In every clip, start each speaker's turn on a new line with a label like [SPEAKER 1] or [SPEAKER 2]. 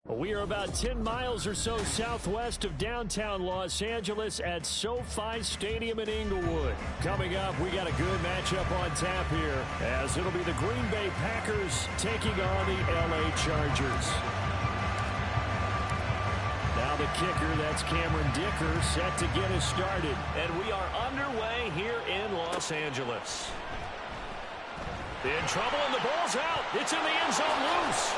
[SPEAKER 1] We are about 10 miles or so southwest of downtown Los Angeles at SoFi Stadium in Inglewood. Coming up, we got a good matchup on tap here, as it'll be the Green Bay Packers taking on the LA Chargers. Now the kicker, that's Cameron Dicker, set to get us started.
[SPEAKER 2] And we are underway here in Los Angeles. In trouble, and the ball's out. It's in the end zone loose.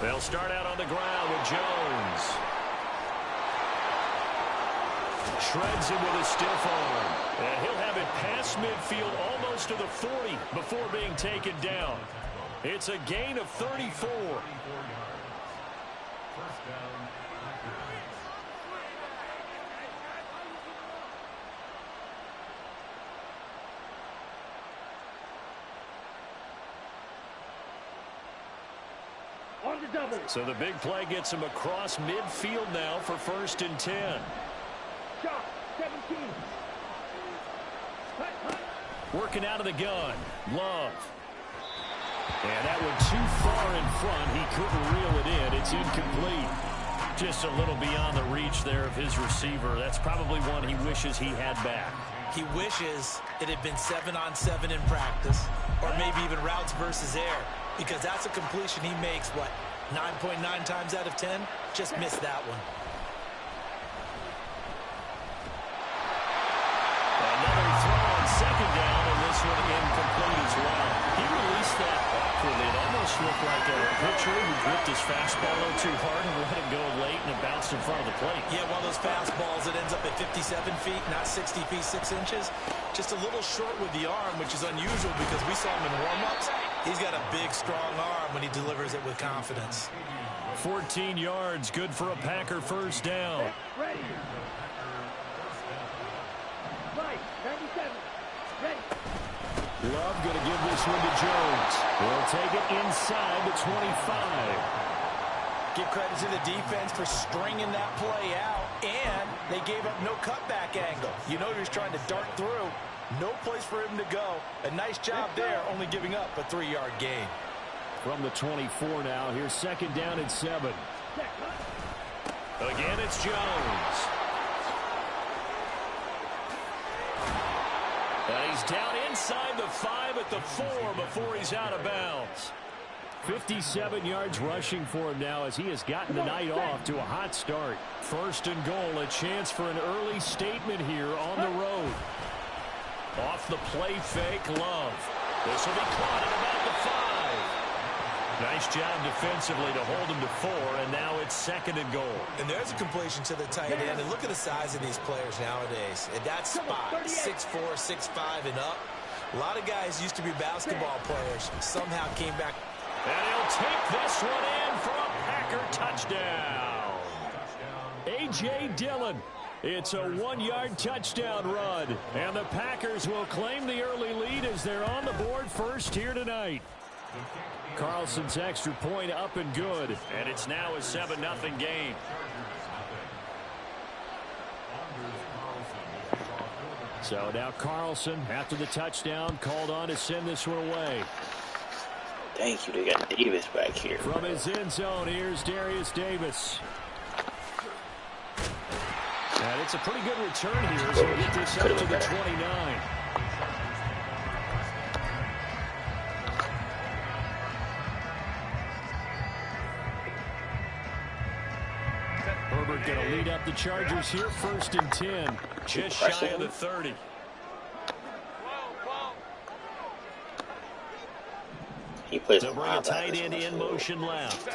[SPEAKER 2] They'll start out on the ground with Jones. Shreds him with a stiff arm. And he'll have it past midfield almost to the 40 before being taken down. It's a gain of 34. So the big play gets him across midfield now for 1st and 10.
[SPEAKER 3] Shot, 17.
[SPEAKER 1] Working out of the gun. Love. And that one too far in front. He couldn't reel it in. It's incomplete. Just a little beyond the reach there of his receiver. That's probably one he wishes he had back.
[SPEAKER 4] He wishes it had been 7-on-7 in practice, or maybe even routes versus air, because that's a completion he makes, 9.9 times out of 10? Just missed that one.
[SPEAKER 1] Another throw on 2nd down, and this one incomplete as well. He released that awkwardly. It almost looked like a pitcher who gripped his fastball a little too hard and let it go late, and it bounced in front of the plate.
[SPEAKER 4] Yeah, one of those fastballs that ends up at 57 feet, not 60 feet, 6 inches. Just a little short with the arm, which is unusual because we saw him in warm-ups. He's got a big, strong arm when he delivers it with confidence.
[SPEAKER 1] 14 yards, good for a Packer 1st down.
[SPEAKER 3] Ready. Right, 97. Ready.
[SPEAKER 1] Love going to give this one to Jones. He'll take it inside the 25.
[SPEAKER 4] Give credit to the defense for stringing that play out, and they gave up no cutback angle. You know he was trying to dart through. No place for him to go. A nice job there, only giving up a 3-yard gain.
[SPEAKER 1] From the 24 now, here's 2nd down and 7. Again, it's Jones. And he's down inside the 5 at the 4 before he's out of bounds. 57 yards rushing for him now as he has gotten the night off to a hot start. 1st and goal, a chance for an early statement here on the road. Off the play fake, Love. This will be caught at about the 5. Nice job defensively to hold him to 4, and now it's 2nd and goal.
[SPEAKER 4] And there's a completion to the tight end, and look at the size of these players nowadays. At that spot, 6'4", 6'5", and up. A lot of guys used to be basketball players, somehow came back.
[SPEAKER 1] And he'll take this one in for a Packer touchdown. A.J. Dillon. It's a 1-yard touchdown run. And the Packers will claim the early lead as they're on the board first here tonight. Carlson's extra point up and good. And it's now a 7-0 game. So now Carlson, after the touchdown, called on to send this one away.
[SPEAKER 5] Thank you. They got Davis back here.
[SPEAKER 1] From his end zone, here's Darius Davis. And it's a pretty good return here, so we'll get this up to the 29. Herbert going to lead up the Chargers here, 1st and 10. Just shy of the 30.
[SPEAKER 5] He plays
[SPEAKER 1] They'll bring a tight end in motion left.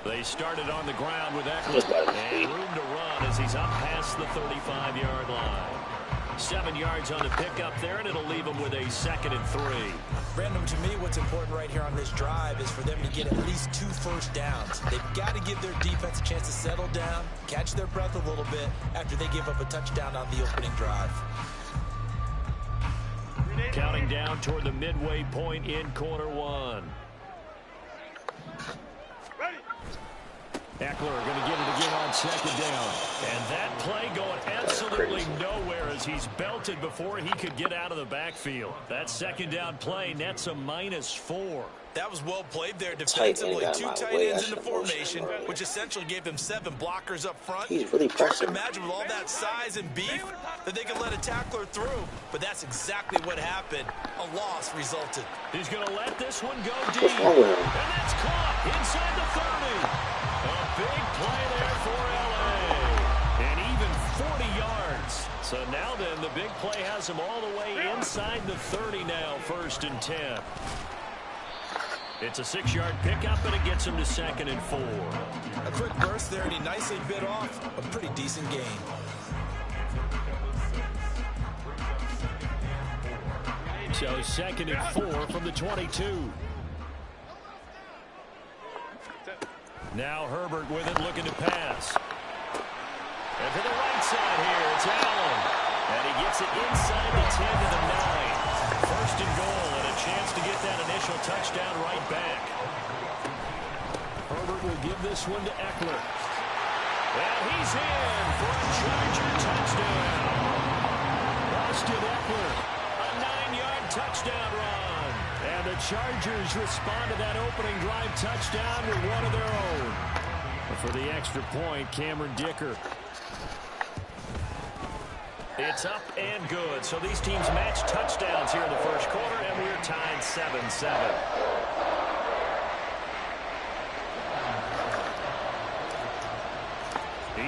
[SPEAKER 1] They started on the ground with Eckler. And room to run as he's up past the 35-yard line. 7 yards on the pickup there, and it'll leave them with a 2nd and 3.
[SPEAKER 4] Brandon, to me, what's important right here on this drive is for them to get at least 2 first downs. They've got to give their defense a chance to settle down, catch their breath a little bit after they give up a touchdown on the opening drive.
[SPEAKER 1] Counting down toward the midway point in quarter 1. Eckler going to get it again on 2nd down. And that play going absolutely nowhere as he's belted before he could get out of the backfield. That 2nd down play nets a -4.
[SPEAKER 4] That was well played there defensively. 2 tight ends in the formation, which essentially gave them 7 blockers up front.
[SPEAKER 5] He's really pressing.
[SPEAKER 4] Imagine with all that size and beef that they could let a tackler through. But that's exactly what happened. A loss resulted.
[SPEAKER 1] He's going to let this one go deep. And that's caught inside the 30. A big play there for L.A. And even 40 yards. So now then, the big play has him all the way inside the 30 now, 1st and 10. It's a 6-yard pickup, and it gets him to 2nd and 4.
[SPEAKER 4] A quick burst there, and he nicely bit off a pretty decent gain.
[SPEAKER 1] So 2nd and 4 from the 22. Now Herbert with it, looking to pass. And to the right side here, it's Allen. And he gets it inside the 10 to the 9. 1st and goal, and a chance to get that initial touchdown right back. Herbert will give this one to Eckler. And he's in for a Charger touchdown. Austin Eckler, a 9-yard touchdown run. And the Chargers respond to that opening drive touchdown with one of their own. For the extra point, Cameron Dicker. It's up and good. So these teams match touchdowns here in the 1st quarter, and we're tied 7-7.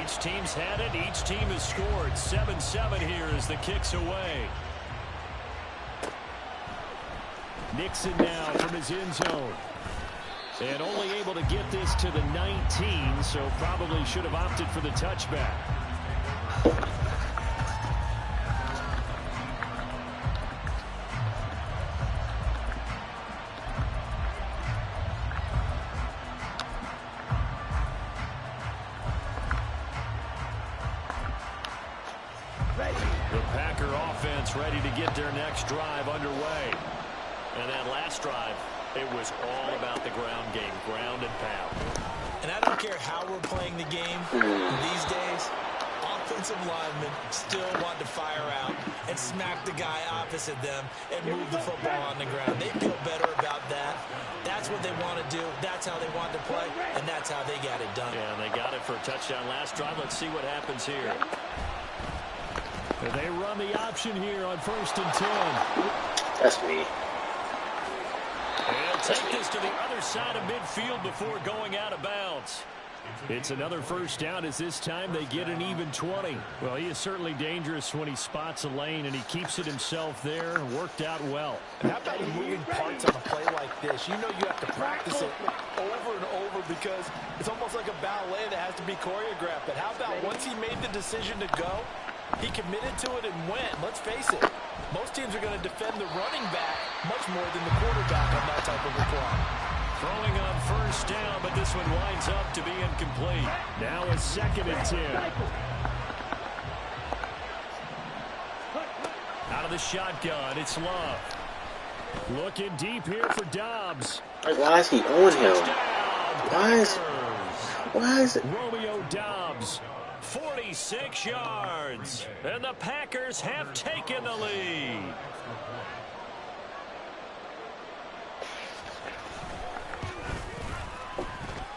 [SPEAKER 1] Each team's had it. Each team has scored. 7-7 here as the kick's away. Nixon now from his end zone. And only able to get this to the 19, so probably should have opted for the touchback. The Packer offense ready to get their next drive underway. And that last drive, it was all about the ground game, ground and pound.
[SPEAKER 4] And I don't care how we're playing the game these days, offensive linemen still want to fire out and smack the guy opposite them and move the football on the ground. They feel better about that. That's what they want to do. That's how they want to play, and that's how they got it done.
[SPEAKER 1] Yeah, and they got it for a touchdown last drive. Let's see what happens here. They run the option here on 1st and 10.
[SPEAKER 5] That's me.
[SPEAKER 1] And take this to the other side of midfield before going out of bounds. It's another 1st down as this time they get an even 20. Well, he is certainly dangerous when he spots a lane, and he keeps it himself there. Worked out well.
[SPEAKER 4] How about moving parts on a play like this? You know you have to practice it over and over because it's almost like a ballet that has to be choreographed. But how about once he made the decision to go, he committed to it and went. Let's face it, most teams are going to defend the running back much more than the quarterback on that type of a play.
[SPEAKER 1] Throwing on 1st down, but this one winds up to be incomplete. Now a 2nd and 10. Out of the shotgun, it's Love. Looking deep here for Dobbs.
[SPEAKER 5] Why is he on him? Why is it?
[SPEAKER 1] Romeo Dobbs, 46 yards. And the Packers have taken the lead.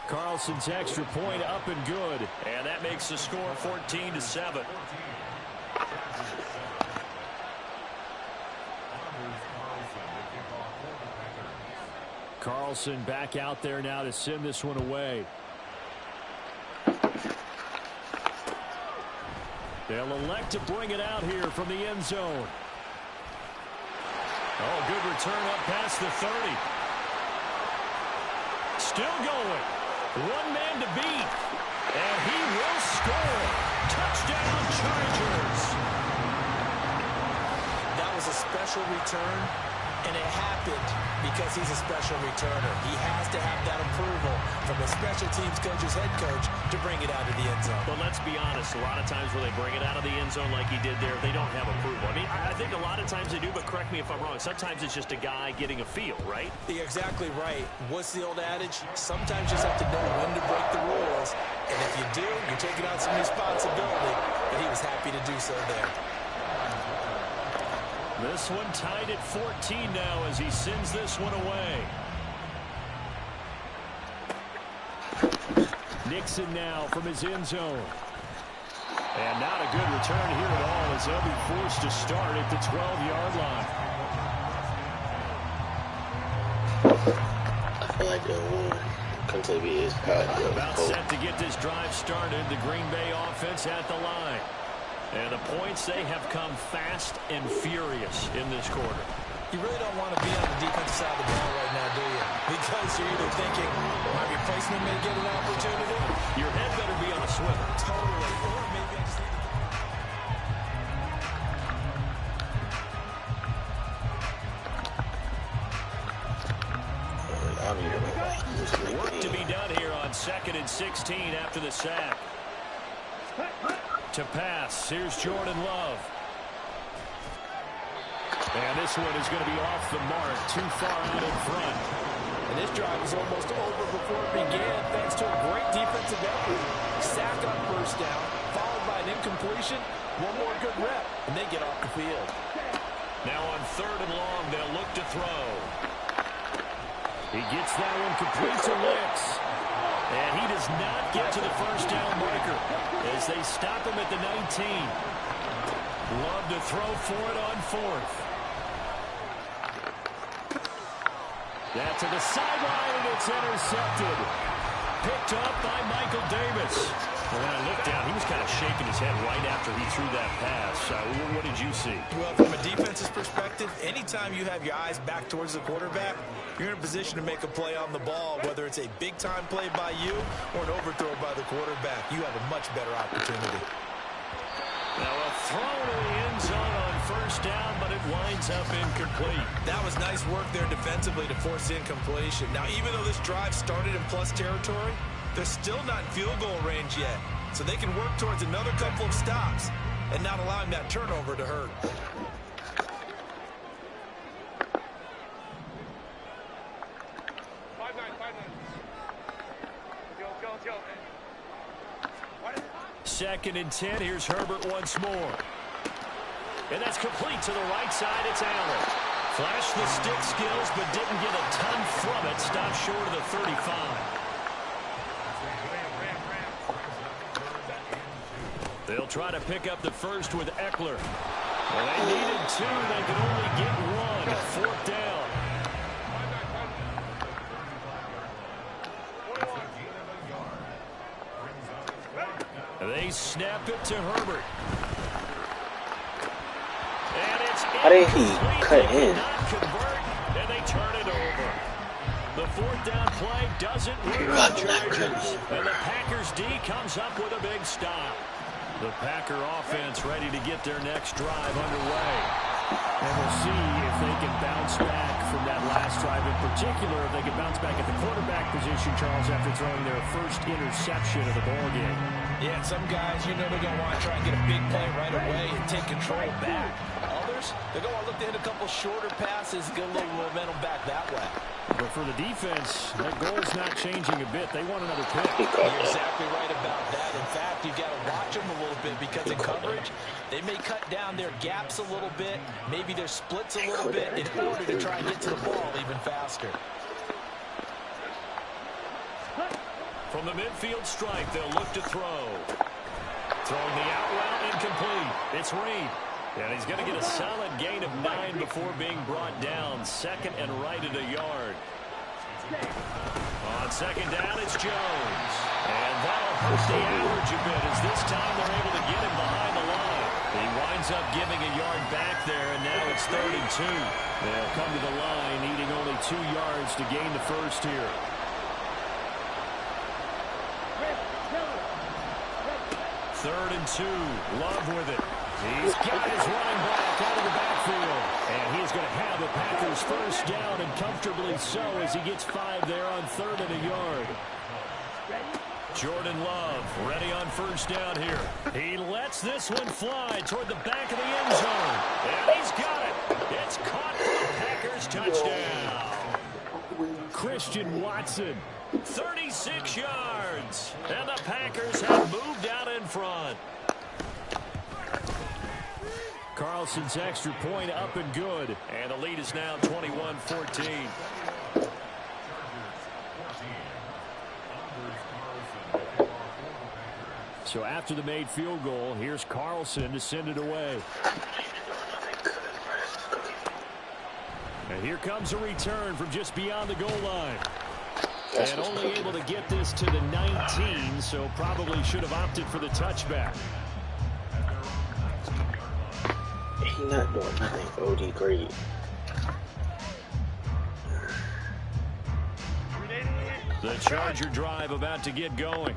[SPEAKER 1] Carlson's extra point up and good. And that makes the score 14-7. Carlson back out there now to send this one away. They'll elect to bring it out here from the end zone. Oh, good return up past the 30. Still going. One man to beat. And he will score. Touchdown, Chargers.
[SPEAKER 4] was a special return, and it happened because he's a special returner. He has to have that approval from the special teams coach's head coach to bring it out of the end zone.
[SPEAKER 2] But let's be honest, a lot of times when they bring it out of the end zone like he did there, they don't have approval. I mean, I think a lot of times they do, but correct me if I'm wrong. Sometimes it's just a guy getting a feel, right?
[SPEAKER 4] You're exactly right. What's the old adage? Sometimes you just have to know when to break the rules. And if you do, you're taking on some responsibility. But he was happy to do so there.
[SPEAKER 2] This one tied at 14 now as he sends this one away.
[SPEAKER 1] Nixon now from his end zone. And not a good return here at all as they'll be forced to start at the 12-yard line.
[SPEAKER 5] I feel like the one completely is probably
[SPEAKER 1] About set to get this drive started. The Green Bay offense at the line. And the points, they have come fast and furious in this quarter.
[SPEAKER 4] You really don't want to be on the defensive side of the ball right now, do you? Because you're either thinking, my replacement may get an opportunity.
[SPEAKER 1] Your head better be on a swivel.
[SPEAKER 4] Totally. Or maybe I just need
[SPEAKER 5] to
[SPEAKER 1] Work to be done here on 2nd and 16 after the sack. To pass, here's Jordan Love. And this one is going to be off the mark, too far out in front.
[SPEAKER 4] And this drive was almost over before it began, thanks to a great defensive effort. Sack on first down, followed by an incompletion, one more good rep, and they get off the field.
[SPEAKER 1] Now on 3rd and long, they'll look to throw. He gets that one complete to Licks. And he does not get to the first down marker as they stop him at the 19. Love to throw for it on 4th. That to the sideline, and it's intercepted. Picked up by Michael Davis. And when I looked down, he was kind of shaking his head right after he threw that pass. What did you see?
[SPEAKER 4] Well, from a defense's perspective, anytime you have your eyes back towards the quarterback, you're in a position to make a play on the ball, whether it's a big-time play by you or an overthrow by the quarterback. You have a much better opportunity.
[SPEAKER 1] Now a throw to the end zone on first down, but it winds up incomplete.
[SPEAKER 4] That was nice work there defensively to force incompletion. Now, even though this drive started in plus territory, they're still not in field goal range yet. So they can work towards another couple of stops and not allowing that turnover to hurt.
[SPEAKER 1] Second and 10. Here's Herbert once more. And that's complete to the right side. It's Allen. Flashed the stick skills, but didn't get a ton from it. Stopped short of the 35. They'll try to pick up the first with Eckler. Well, they needed 2. They could only get 1. 4th down. They snap it to Herbert. And it's
[SPEAKER 5] How did he cut in?
[SPEAKER 1] And they turn it over. The 4th down play doesn't work. And the Packers D comes up with a big stop. The Packer offense ready to get their next drive underway. And we'll see if they can bounce back from that last drive in particular, if they can bounce back at the quarterback position, Charles, after throwing their first interception of the ballgame.
[SPEAKER 4] Yeah, and some guys, you know they're going to want to try and get a big play right away and take control back. Others, they're going to look to hit a couple shorter passes, get a little momentum back that way.
[SPEAKER 1] But for the defense, that goal's not changing a bit. They want another pick.
[SPEAKER 4] You're exactly right about that. In fact, you've got to watch them a little bit because in coverage, they may cut down their gaps a little bit, maybe their splits a little bit in order to try and get to the ball even faster.
[SPEAKER 1] From the midfield stripe, they'll look to throw. Throwing the out route, incomplete. It's Reed. And he's going to get a solid gain of 9 before being brought down. 2nd and right at a yard. On 2nd down, it's Jones. And that'll hurt the average a bit as this time they're able to get him behind the line. He winds up giving a yard back there, and now it's 3rd and 2. They'll come to the line, needing only 2 yards to gain the first here. 3rd and 2. Love with it. He's got his running back out of the backfield. And he's going to have the Packers first down, and comfortably so, as he gets 5 there on 3rd and a yard. Jordan Love ready on first down here. He lets this one fly toward the back of the end zone. And he's got it. It's caught for the Packers touchdown. Christian Watson, 36 yards. And the Packers have moved out in front. Carlson's extra point up and good. And the lead is now 21-14. So after the made field goal, here's Carlson to send it away. And here comes a return from just beyond the goal line. And only able to get this to the 19, so probably should have opted for the touchback.
[SPEAKER 5] He's not doing nothing for OD great.
[SPEAKER 1] The Charger drive about to get going.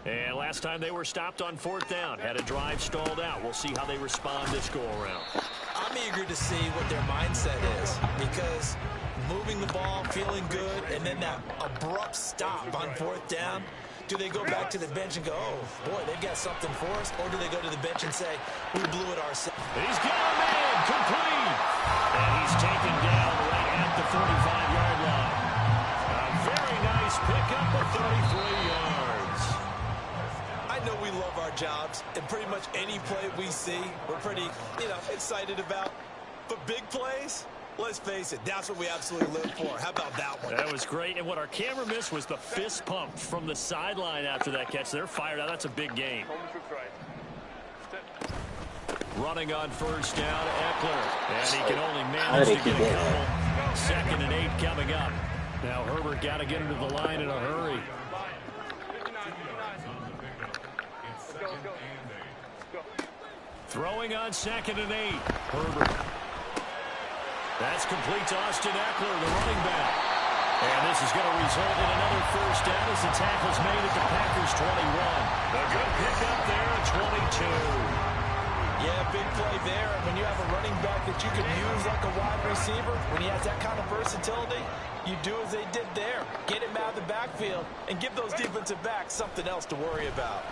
[SPEAKER 1] And last time they were stopped on 4th down, had a drive stalled out. We'll see how they respond this go-around.
[SPEAKER 4] I'm eager to see what their mindset is, because moving the ball, feeling good, and then that abrupt stop on 4th down, do they go back to the bench and go, oh, boy, they've got something for us, or do they go to the bench and say, we blew it ourselves?
[SPEAKER 1] He's got a man, complete. And he's taken down right at the 45-yard line. A very nice pickup of 33 yards.
[SPEAKER 4] I know we love our jobs, and pretty much any play we see, we're pretty, excited about. But big plays, let's face it, that's what we absolutely live for. How about that one?
[SPEAKER 1] That was great, and what our camera missed was the fist pump from the sideline after that catch. They're fired out. That's a big gain. Running on first down, Eckler. And he can only manage to get a couple. 2nd and 8 coming up. Now Herbert got to get into the line in a hurry. Throwing on 2nd and 8. Herbert. That's complete to Austin Eckler, the running back. And this is going to result in another first down as the tackle's made at the Packers 21. A good pickup there at 22.
[SPEAKER 4] Yeah, big play there. And when you have a running back that you can use like a wide receiver, when he has that kind of versatility, you do as they did there. Get him out of the backfield and give those defensive backs something else to worry about.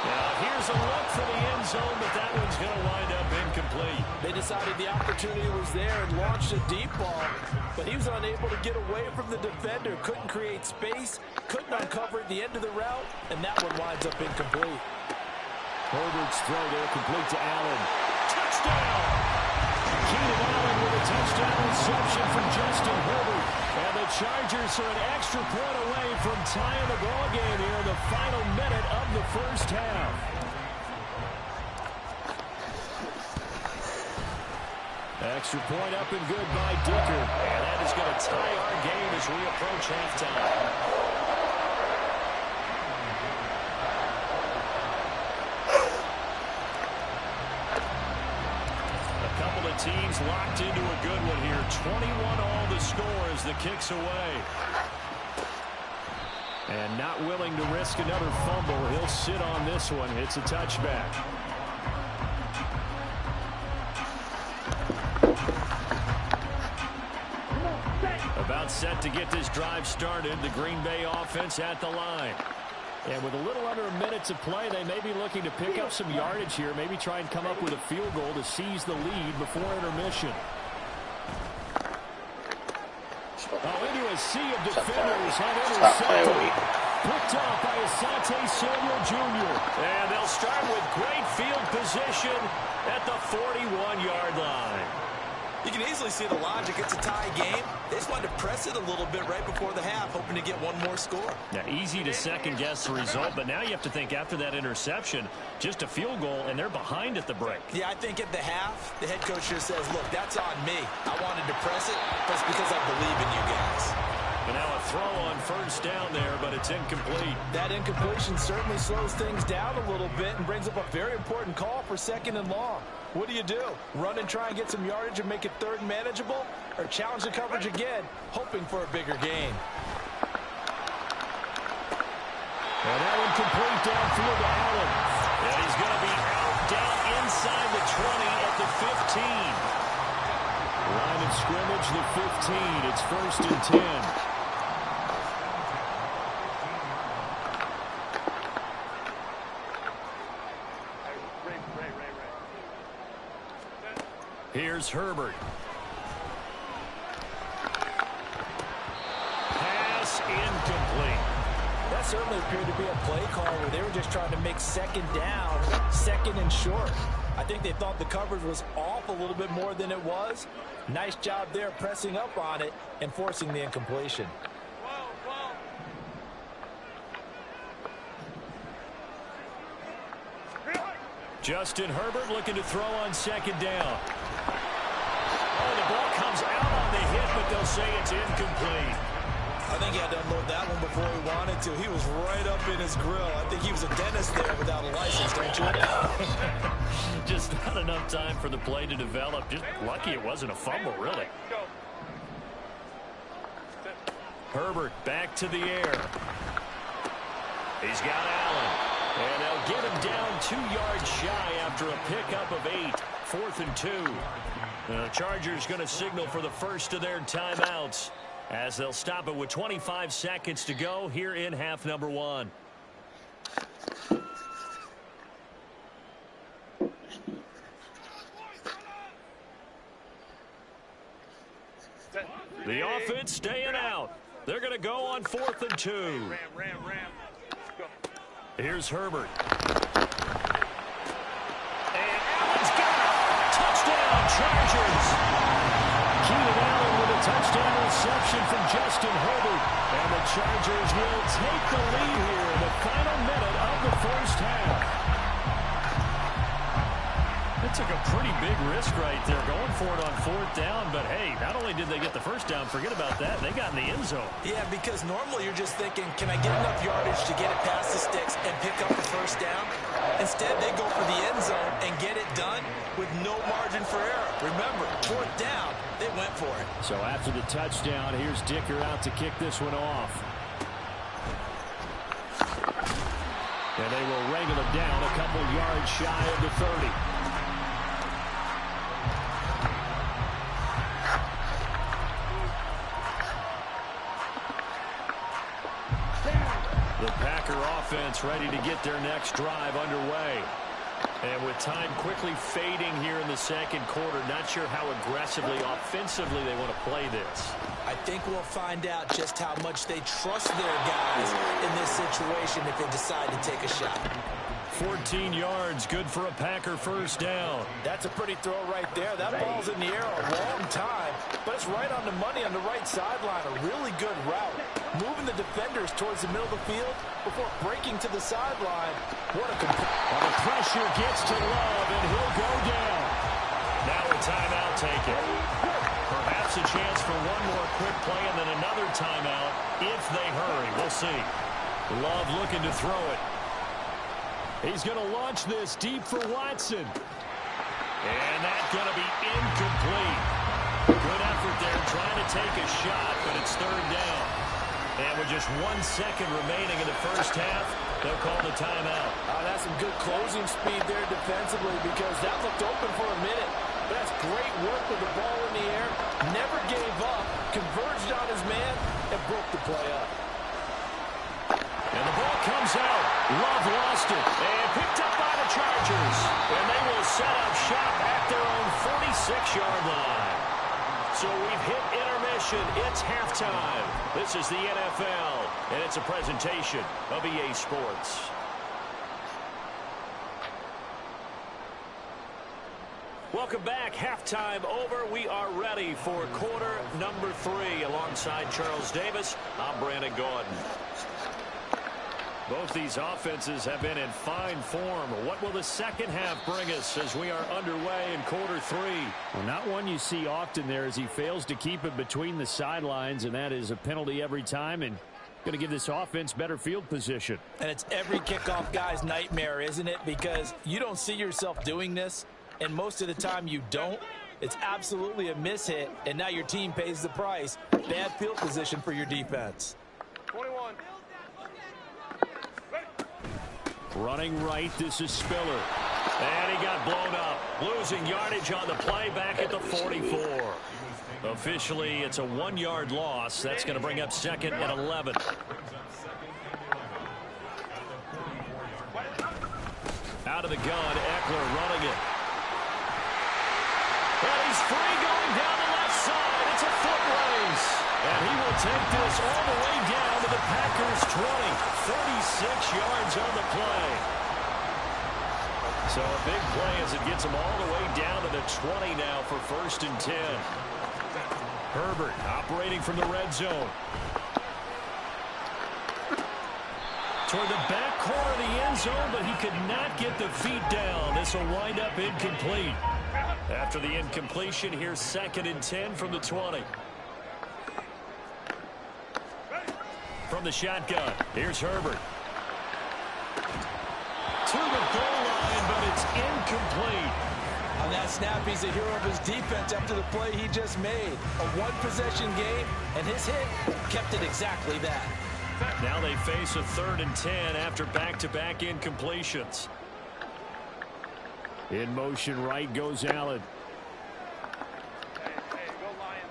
[SPEAKER 1] Now here's a look for the end zone, but that one's going to wind up incomplete.
[SPEAKER 4] They decided the opportunity was there and launched a deep ball, but he was unable to get away from the defender, couldn't create space, couldn't uncover at the end of the route, and that one winds up incomplete.
[SPEAKER 1] Herbert's throw there complete to Allen. Touchdown! Keenan Allen with a touchdown reception from Justin Herbert. And the Chargers are an extra point away from tying the ball game here in the final minute of the first half. Extra point up and good by Dicker. And that is going to tie our game as we approach halftime. Teams locked into a good one here. 21 all the score as the kick's away. And not willing to risk another fumble. He'll sit on this one. It's a touchback. About set to get this drive started. The Green Bay offense at the line. And with a little under a minute to play, they may be looking to pick up some yardage here, maybe try and come up with a field goal to seize the lead before intermission. Oh, into a sea of defenders and intercepted. Picked off by Asante Samuel Jr. And they'll start with great field position at the 41-yard line.
[SPEAKER 4] You can easily see the logic. It's a tie game. They just wanted to press it a little bit right before the half, hoping to get one more score.
[SPEAKER 1] Now, easy to second-guess the result, but now you have to think after that interception, just a field goal, and they're behind at the break.
[SPEAKER 4] Yeah, I think at the half, the head coach just says, look, that's on me. I wanted to press it, but it's because I believe in you guys.
[SPEAKER 1] And now a throw on first down there, but it's incomplete.
[SPEAKER 4] That incompletion certainly slows things down a little bit and brings up a very important call for 2nd and long. What do? Run and try and get some yardage and make it 3rd and manageable? Or challenge the coverage again, hoping for a bigger gain?
[SPEAKER 1] And that one complete downfield to Allen.
[SPEAKER 2] And he's going to be out down inside the 20 at the 15.
[SPEAKER 1] Line of scrimmage, the 15. It's 1st and 10. Here's Herbert.
[SPEAKER 2] Pass incomplete.
[SPEAKER 4] That certainly appeared to be a play call where they were just trying to make second down, second and short. I think they thought the coverage was off a little bit more than it was. Nice job there pressing up on it and forcing the incompletion.
[SPEAKER 2] Justin Herbert looking to throw on second down. Oh, the ball comes out on the hit, but they'll say it's incomplete.
[SPEAKER 4] I think he had to unload that one before he wanted to. He was right up in his grill. I think he was a dentist there without a license, don't you?
[SPEAKER 2] Just not enough time for the play to develop. Just lucky it wasn't a fumble, really. Herbert back to the air. He's got Allen. And they'll get him down 2 yards shy after a pickup of 8. 4th and 2. The Chargers going to signal for the first of their timeouts as they'll stop it with 25 seconds to go here in half number 1. The offense staying out. They're going to go on 4th and 2. Here's Herbert. And Allen's got it. Touchdown, Chargers.
[SPEAKER 1] Keenan Allen with a touchdown reception from Justin Herbert. And the Chargers will take the lead here in the final minute of the first half.
[SPEAKER 2] That took a pretty big risk right there, going for it on 4th down. But, hey, not only did they get the first down, forget about that, they got in the end zone.
[SPEAKER 4] Yeah, because normally you're just thinking, can I get enough yardage to get it past the sticks and pick up the first down? Instead, they go for the end zone and get it done with no margin for error. Remember, 4th down, they went for it.
[SPEAKER 1] So after the touchdown, here's Dicker out to kick this one off. And they will wrangle him down a couple yards shy of the 30.
[SPEAKER 2] The Packer offense ready to get their next drive underway. And with time quickly fading here in the second quarter, not sure how aggressively, offensively they want to play this.
[SPEAKER 4] I think we'll find out just how much they trust their guys in this situation if they decide to take a shot.
[SPEAKER 2] 14 yards, good for a Packer first down.
[SPEAKER 4] That's a pretty throw right there. That ball's in the air a long time, but it's right on the money on the right sideline. A really good route. Moving the defenders towards the middle of the field before breaking to the sideline. What a
[SPEAKER 1] the pressure gets to Love, and he'll go down.
[SPEAKER 2] Now a timeout taken. Perhaps a chance for one more quick play and then another timeout if they hurry. We'll see.
[SPEAKER 1] Love looking to throw it. He's going to launch this deep for Watson.
[SPEAKER 2] And that's going to be incomplete. Good effort there trying to take a shot, but it's 3rd down. And with just 1 second remaining in the first half, they'll call the timeout.
[SPEAKER 4] That's some good closing speed there defensively because that looked open for a minute. But that's great work with the ball in the air. Never gave up, converged on his man, and broke the play up.
[SPEAKER 2] And the ball comes out. Love lost it. And picked up by the Chargers. And they will set up shop at their own 46-yard line. So we've hit intermission. It's halftime. This is the NFL, and it's a presentation of EA Sports. Welcome back. Halftime over. We are ready for quarter number 3. Alongside Charles Davis, I'm Brandon Gordon. Both these offenses have been in fine form. What will the second half bring us as we are underway in quarter 3?
[SPEAKER 1] Well, not one you see often there as he fails to keep it between the sidelines, and that is a penalty every time and going to give this offense better field position.
[SPEAKER 4] And it's every kickoff guy's nightmare, isn't it? Because you don't see yourself doing this, and most of the time you don't. It's absolutely a mishit, and now your team pays the price. Bad field position for your defense.
[SPEAKER 3] 21.
[SPEAKER 1] Running right, this is Spiller. And he got blown up. Losing yardage on the play back at the 44. Officially, it's a 1-yard loss. That's going to bring up 2nd and 11. Out of the gun, Eckler running it. And he's free going down the left side. It's a foot race. And he will take this all the way down to the Packers' 20. 36 yards on the play. So a big play as it gets him all the way down to the 20 now for 1st and 10. Herbert operating from the red zone. Toward the back corner of the end zone, but he could not get the feet down. This will wind up incomplete. After the incompletion, here's 2nd and 10 from the 20. From the shotgun, here's Herbert. To the goal line, but it's incomplete.
[SPEAKER 4] On that snap, he's a hero of his defense after the play he just made. A one-possession game, and his hit kept it exactly that.
[SPEAKER 1] Now they face a 3rd and 10 after back-to-back incompletions. In motion right goes Allen.
[SPEAKER 3] Hey, go Lion.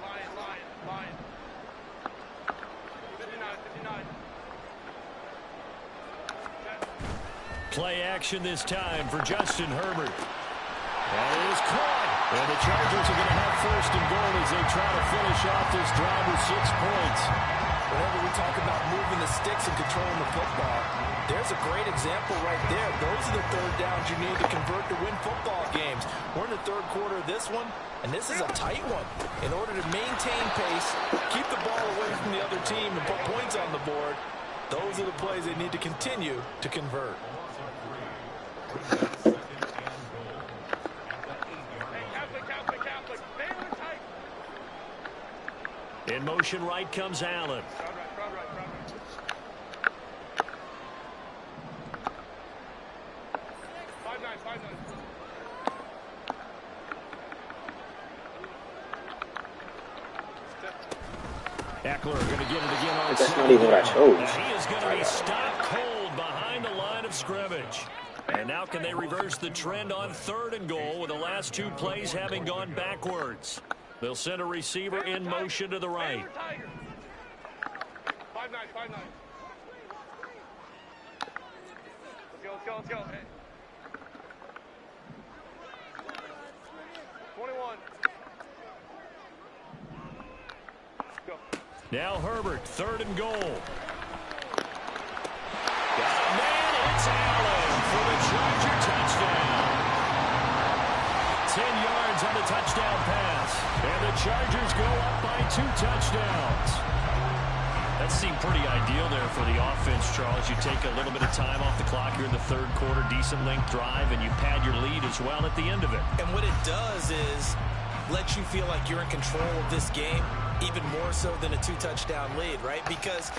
[SPEAKER 3] 59.
[SPEAKER 1] Play action this time for Justin Herbert. That is caught. And the Chargers are going to have 1st and goal as they try to finish off this drive with 6 points.
[SPEAKER 4] Whenever we talk about moving the sticks and controlling the football, there's a great example right there. Those are the 3rd downs you need to convert to win football games. We're in the 3rd quarter of this one, and this is a tight one. In order to maintain pace, keep the ball away from the other team, and put points on the board, those are the plays they need to continue to convert.
[SPEAKER 3] Catholic. Stay on tight.
[SPEAKER 1] In motion right comes Allen.
[SPEAKER 3] Crowd right. 5-9.
[SPEAKER 1] Eckler going to get it again on
[SPEAKER 5] That's not even what I chose.
[SPEAKER 1] He is going to be stopped cold behind the line of scrimmage. And now can they reverse the trend on 3rd and goal with the last 2 plays having gone backwards? They'll send a receiver in motion to the right.
[SPEAKER 3] 5-9. Let's go. Hey. 21. Go.
[SPEAKER 1] Now Herbert, 3rd and goal. Got a man, it's Allen for the Charger touchdown. 10 yards on the touchdown pass. And the Chargers go up by 2 touchdowns. That seemed pretty ideal there for the offense, Charles. You take a little bit of time off the clock here in the 3rd quarter, decent length drive, and you pad your lead as well at the end of it.
[SPEAKER 4] And what it does is let you feel like you're in control of this game, even more so than a 2-touchdown lead, right? Because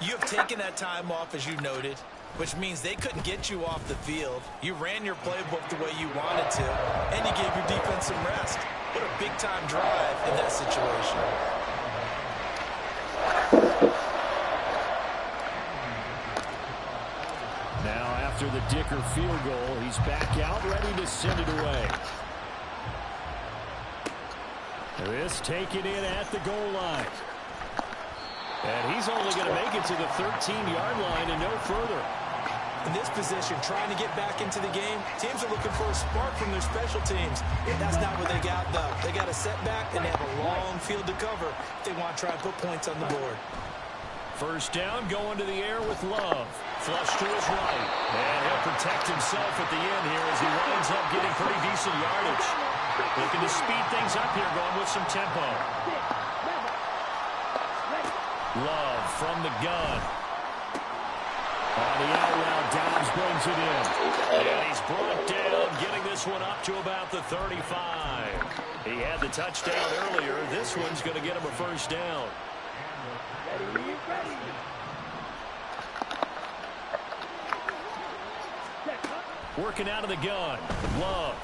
[SPEAKER 4] you have taken that time off, as you noted, which means they couldn't get you off the field. You ran your playbook the way you wanted to, and you gave your defense some rest. What a big-time drive in that situation.
[SPEAKER 1] Now, after the Dicker field goal, he's back out, ready to send it away. This taken in at the goal line. And he's only going to make it to the 13-yard line and no further.
[SPEAKER 4] In this position, trying to get back into the game, teams are looking for a spark from their special teams. That's not what they got, though. They got a setback, and they have a long field to cover if they want to try and put points on the board.
[SPEAKER 1] 1st down, going to the air with Love. Flush to his right. And he'll protect himself at the end here as he winds up getting pretty decent yardage. Looking to speed things up here, going with some tempo. Love from the gun. On the out route, Downs brings it in. And he's brought down, getting this one up to about the 35. He had the touchdown earlier. This one's going to get him a 1st down.
[SPEAKER 3] Ready.
[SPEAKER 1] Working out of the gun. Love.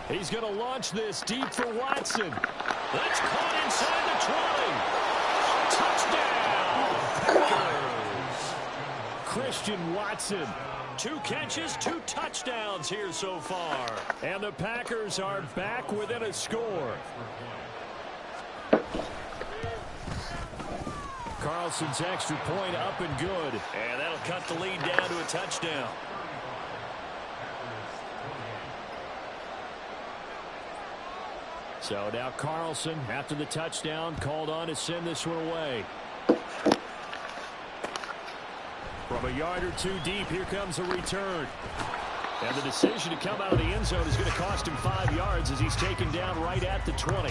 [SPEAKER 1] He's going to launch this deep for Watson. That's caught inside the 20. Touchdown. Packers. Christian Watson 2 catches, 2 touchdowns here so far. And the Packers are back within a score. Carlson's extra point up and good. And that'll cut the lead down to a touchdown. So now Carlson, after the touchdown, called on to send this one away. From a yard or 2 deep, here comes a return. And the decision to come out of the end zone is going to cost him 5 yards as he's taken down right at the 20.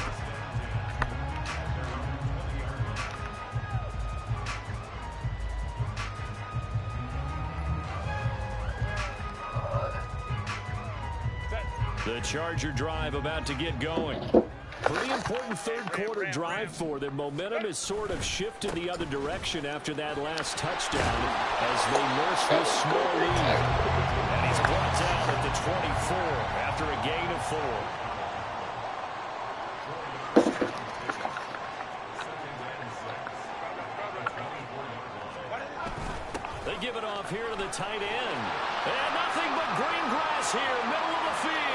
[SPEAKER 1] The Charger drive about to get going. Pretty important third-quarter drive for them. Momentum has sort of shifted the other direction after that last touchdown as they nurse this small lead. And he's brought down at the 24 after a gain of 4. They give it off here to the tight end. And nothing but green grass here, middle of the field.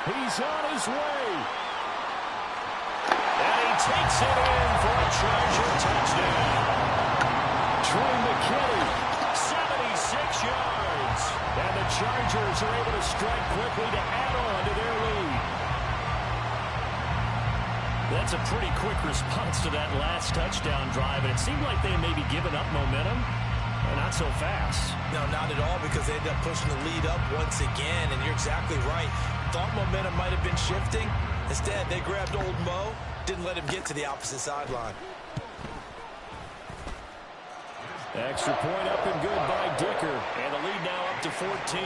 [SPEAKER 1] He's on his way. And he takes it in for a Charger touchdown. Troy McKinney, 76 yards. And the Chargers are able to strike quickly to add on to their lead. That's a pretty quick response to that last touchdown drive. And it seemed like they may be giving up momentum. Not so fast.
[SPEAKER 4] No, not at all, because they ended up pushing the lead up once again, and you're exactly right. Thought momentum might have been shifting. Instead, they grabbed old Mo, didn't let him get to the opposite sideline.
[SPEAKER 1] Extra point up and good by Dicker, and the lead now up to 14.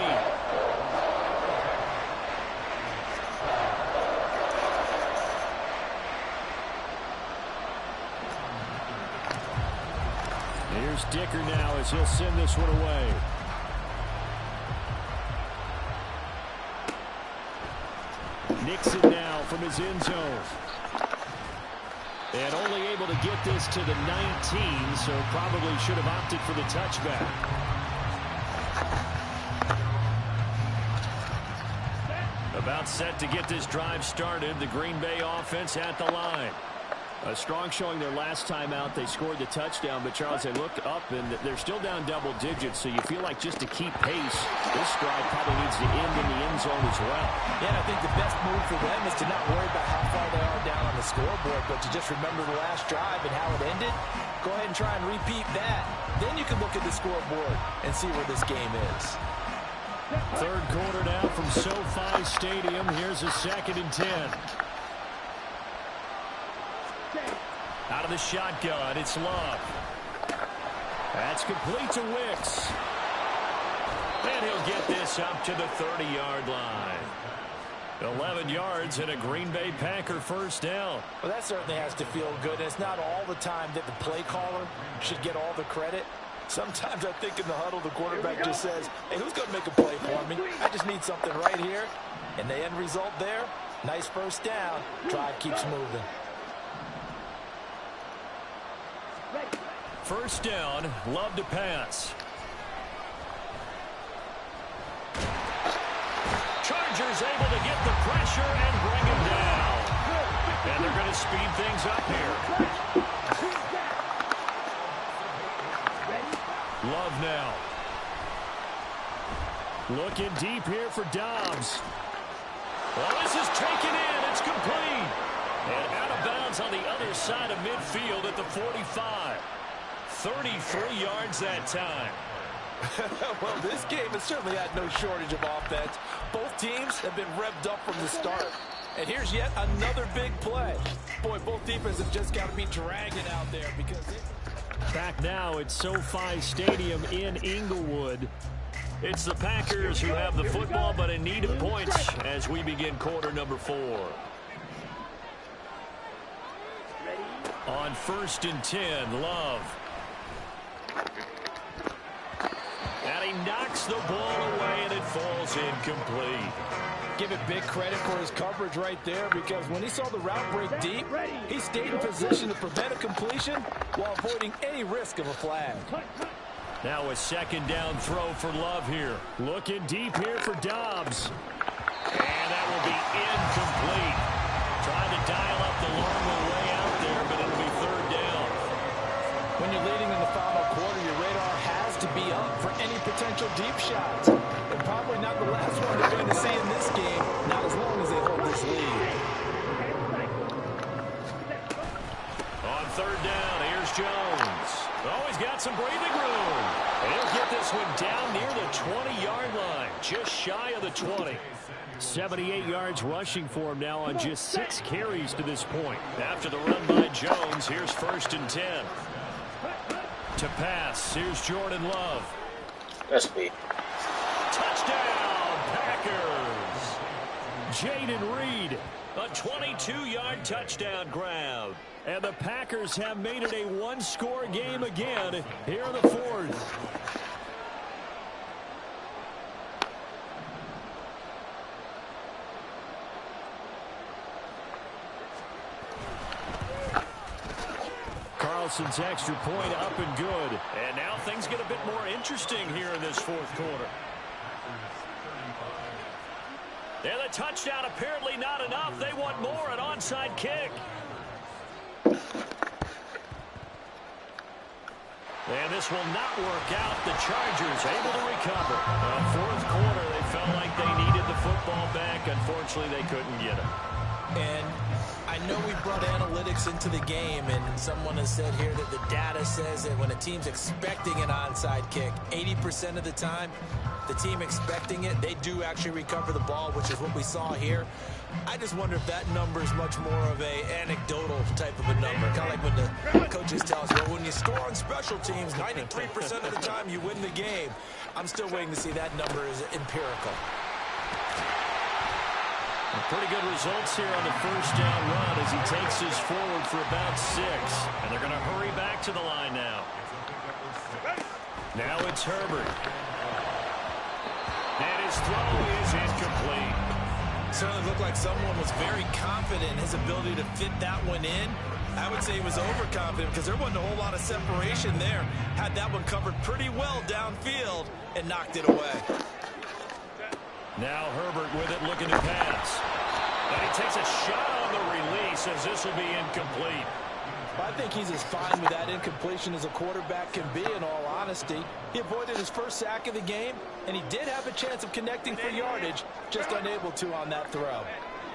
[SPEAKER 1] Here's Dicker now as he'll send this one away. Nixon now from his end zone. And only able to get this to the 19, so probably should have opted for the touchback. About set to get this drive started. The Green Bay offense at the line. A strong showing their last time out. They scored the touchdown, but Charles, they looked up, and they're still down double digits, so you feel like just to keep pace, this drive probably needs to end in the end zone as well.
[SPEAKER 4] Yeah, I think the best move for them is to not worry about how far they are down on the scoreboard, but to just remember the last drive and how it ended. Go ahead and try and repeat that. Then you can look at the scoreboard and see where this game is.
[SPEAKER 1] Third quarter now from SoFi Stadium. Here's a 2nd and 10. Out of the shotgun, it's Love. That's complete to Wicks. And he'll get this up to the 30-yard line. 11 yards and a Green Bay Packer first down.
[SPEAKER 4] Well, that certainly has to feel good. It's not all the time that the play caller should get all the credit. Sometimes I think in the huddle, the quarterback just says, hey, who's going to make a play for me? I just need something right here. And the end result there, nice first down. Drive keeps moving.
[SPEAKER 1] First down, Love to pass. Chargers able to get the pressure and bring him down. And they're going to speed things up here. Love now. Looking deep here for Dobbs. Well, this is taken in. It's complete. And out of bounds on the other side of midfield at the 45. 33 yards that time.
[SPEAKER 4] Well, this game has certainly had no shortage of offense. Both teams have been revved up from the start. And here's yet another big play. Boy, both defenses have just got to be dragging out there because
[SPEAKER 1] back now at SoFi Stadium in Inglewood. It's the Packers who have the football but in need of points as we begin quarter number 4. On 1st and 10, Love. And he knocks the ball away, and it falls incomplete.
[SPEAKER 4] Give it big credit for his coverage right there, because when he saw the route break deep, he stayed in position to prevent a completion while avoiding any risk of a flag.
[SPEAKER 1] Now a second down throw for Love here. Looking deep here for Dobbs. And that will be incomplete. Trying to dial up the long way out there, but it'll be third down.
[SPEAKER 4] When you're leading in the final quarter, your radar has to be up for any potential deep shots. And probably not the last one they're going to see in this game, not as long as they hold this lead.
[SPEAKER 1] On third down, here's Jones. Oh, he's got some breathing room. And he'll get this one down near the 20-yard line, just shy of the 20. 78 yards rushing for him now on just 6 carries to this point. After the run by Jones, here's 1st and 10. To pass, here's Jordan Love.
[SPEAKER 5] That's big.
[SPEAKER 1] Touchdown, Packers. Jaden Reed, a 22-yard touchdown grab. And the Packers have made it a one-score game again here in the fourth. Carlson's extra point up and good. And now things get a bit more interesting here in this fourth quarter. And the touchdown apparently not enough. They want more, an onside kick. And this will not work out. The Chargers able to recover. Fourth quarter, they felt like they needed the football back. Unfortunately, they couldn't get it.
[SPEAKER 4] And I know we brought analytics into the game, and someone has said here that the data says that when a team's expecting an onside kick, 80% of the time, the team expecting it, they do actually recover the ball, which is what we saw here. I just wonder if that number is much more of a anecdotal type of a number. Kind of like when the coaches tell us, well, when you score on special teams, 93% of the time you win the game. I'm still waiting to see that number is empirical.
[SPEAKER 1] Pretty good results here on the first down run as he takes this forward for about 6. And they're going to hurry back to the line now. Now it's Herbert. And his throw is incomplete.
[SPEAKER 4] Certainly looked like someone was very confident in his ability to fit that one in. I would say he was overconfident because there wasn't a whole lot of separation there. Had that one covered pretty well downfield and knocked it away.
[SPEAKER 1] Now Herbert with it, looking to pass. And he takes a shot on the release as this will be incomplete.
[SPEAKER 4] I think he's as fine with that incompletion as a quarterback can be, in all honesty. He avoided his first sack of the game, and he did have a chance of connecting for yardage, just unable to on that throw.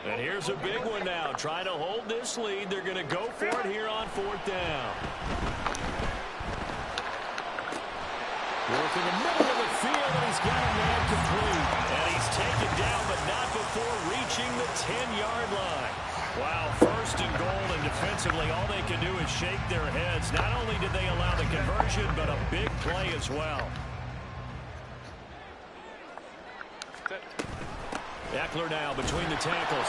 [SPEAKER 1] And here's a big one now. Trying to hold this lead. They're going to go for it here on 4th down. Work in the middle of the field, and he's got a man complete. And he's taken down, but not before reaching the 10-yard line. Wow, 1st and goal, and defensively, all they can do is shake their heads. Not only did they allow the conversion, but a big play as well. Eckler now between the tackles.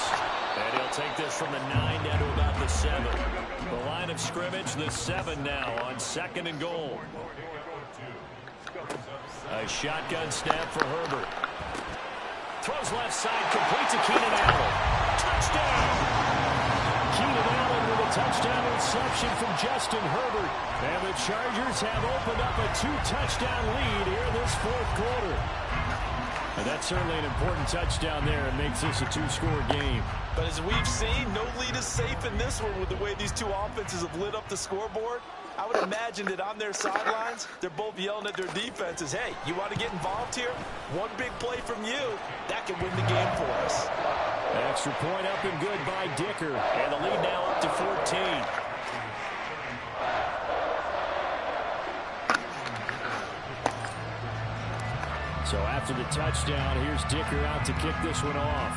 [SPEAKER 1] And he'll take this from the 9 down to about the 7. The line of scrimmage, the 7 now on 2nd and goal. A shotgun snap for Herbert. Throws left side, complete to Keenan Allen. Touchdown! Keenan Allen with a touchdown reception from Justin Herbert. And the Chargers have opened up a 2-touchdown lead here this fourth quarter. And that's certainly an important touchdown there. It makes this a 2-score game.
[SPEAKER 4] But as we've seen, no lead is safe in this one with the way these two offenses have lit up the scoreboard. I would imagine that on their sidelines, they're both yelling at their defenses, hey, you want to get involved here? One big play from you, that can win the game for us.
[SPEAKER 1] Extra point up and good by Dicker. And the lead now up to 14. So after the touchdown, here's Dicker out to kick this one off.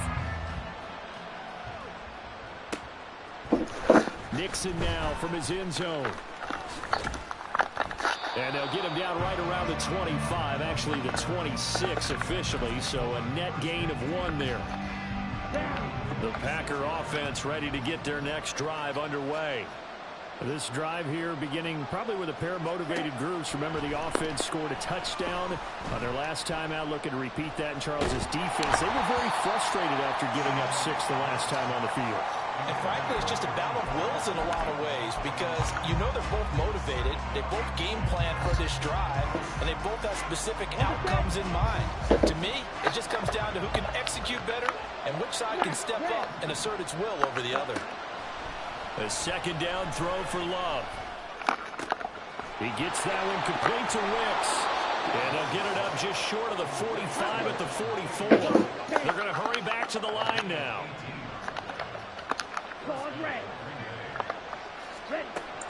[SPEAKER 1] Nixon now from his end zone. And they'll get him down right around the 25, actually the 26 officially, so a net gain of 1 there. The Packer offense ready to get their next drive underway. This drive here beginning probably with a pair of motivated groups. Remember, the offense scored a touchdown on their last time out. Looking to repeat that in Charles's defense. They were very frustrated after giving up 6 the last time on the field.
[SPEAKER 4] And frankly, it's just a battle of wills in a lot of ways because you know they're both motivated, they both game plan for this drive, and they both have specific outcomes in mind. To me, it just comes down to who can execute better and which side can step up and assert its will over the other.
[SPEAKER 1] A second down throw for Love. He gets that one complete to Wicks. And they'll get it up just short of the 45 at the 44. They're going to hurry back to the line now.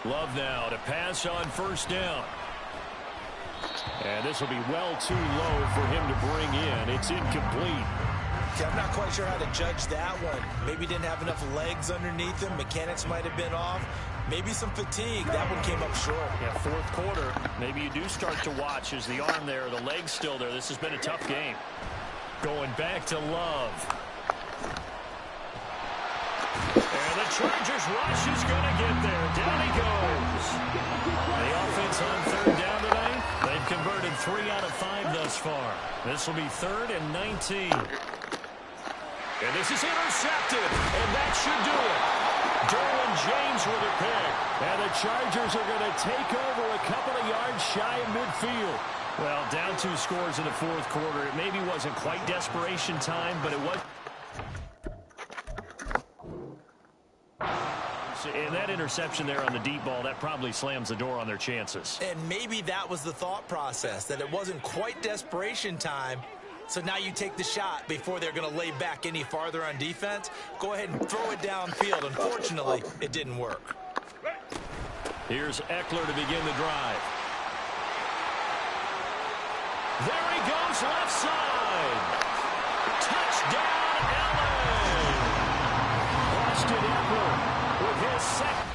[SPEAKER 1] Love now to pass on first down. And this will be well too low for him to bring in. It's incomplete.
[SPEAKER 4] Okay, I'm not quite sure how to judge that one. Maybe didn't have enough legs underneath him. Mechanics might have been off. Maybe some fatigue. That one came up short.
[SPEAKER 1] Yeah, fourth quarter. Maybe you do start to watch as the arm there, the leg's still there. This has been a tough game. Going back to Love. And the Chargers rush is going to get there. Down he goes. The offense on third down tonight. They've converted 3 out of 5 thus far. This will be 3rd and 19. And this is intercepted. And that should do it. Derwin James with a pick. And the Chargers are going to take over a couple of yards shy of midfield. Well, down 2 scores in the fourth quarter. It maybe wasn't quite desperation time, but it was. And that interception there on the deep ball, that probably slams the door on their chances.
[SPEAKER 4] And maybe that was the thought process, that it wasn't quite desperation time. So now you take the shot before they're going to lay back any farther on defense. Go ahead and throw it downfield. Unfortunately, it didn't work.
[SPEAKER 1] Here's Eckler to begin the drive. There he goes, left side. Touchdown, Allen. Austin Eckler with his second.